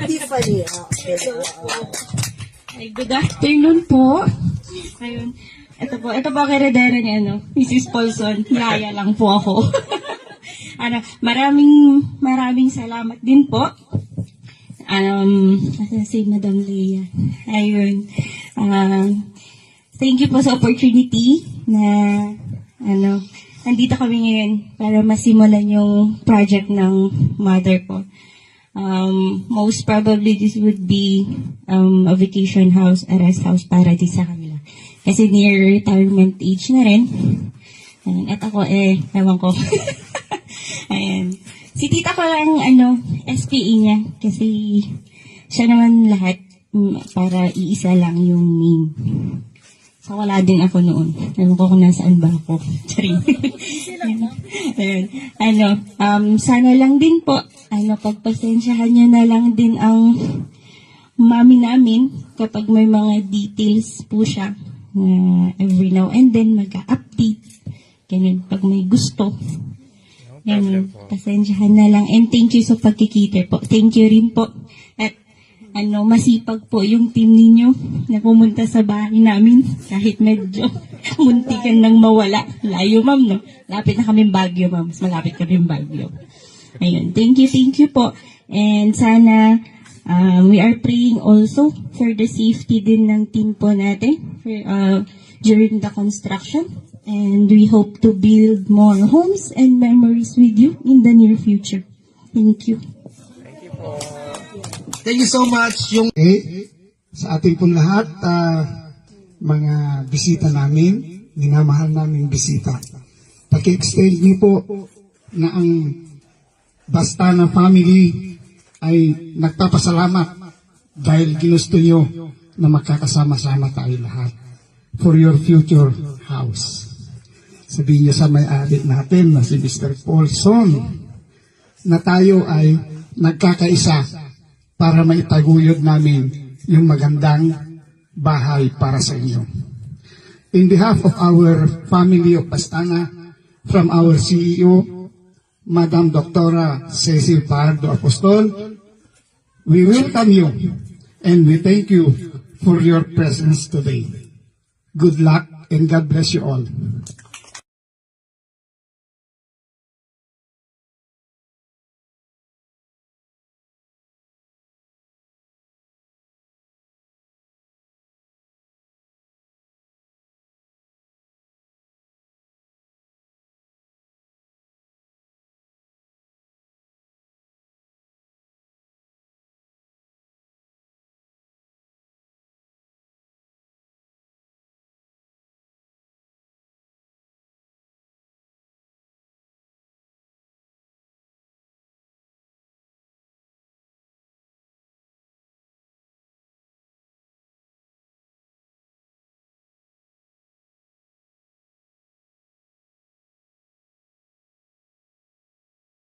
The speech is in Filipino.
Tiffany. Ay, good afternoon po. Ayun. Ito po heredera ni Mrs. Paulson. Yaya lang po ako. Maraming salamat din po. Si Madam Leia. Ayun. Thank you po sa opportunity na nandito kami ngayon para masimulan yung project ng mother ko. Most probably this would be a vacation house, a rest house para din sa kanila. Kasi near retirement age na rin. At ako ewan ko. Ayan. Si tita ko lang, SPE niya. Kasi siya naman lahat para iisa lang yung name. So, wala din ako noon. Alam ko kung nasaan ba ako. Charing. Ayun. Sana lang din po, pagpasensyahan nyo na lang din ang mami namin kapag may mga details po siya. Every now and then, mag-update. Ganun, pag may gusto. Ganun, pasensyahan na lang. And thank you sa pagkikita po. Thank you rin po. At masipag po yung team ninyo na pumunta sa bahay namin kahit medyo muntikan nang mawala. Layo, ma'am, no? Lapit na kami Baguio, ma'am. Mas malapit kami Baguio. Ayun, thank you po. And sana we are praying also for the safety din ng team po natin during the construction. And we hope to build more homes and memories with you in the near future. Thank you. Thank you so much yung sa ating pong lahat, mga bisita namin, minamahal namin bisita. Paki-extend niyo po na ang Bastana family ay nagpapasalamat dahil ginusto niyo na magkakasama-sama tayo lahat for your future house. Sabihin niyo sa may-ari natin na si Mr. Paulson na tayo ay nagkakaisa para maitaguyod namin yung magandang bahay para sa inyo. In behalf of our family of Bastana, from our CEO, Madam Dr. Cecil Pardo Apostol, we welcome you and we thank you for your presence today. Good luck and God bless you all.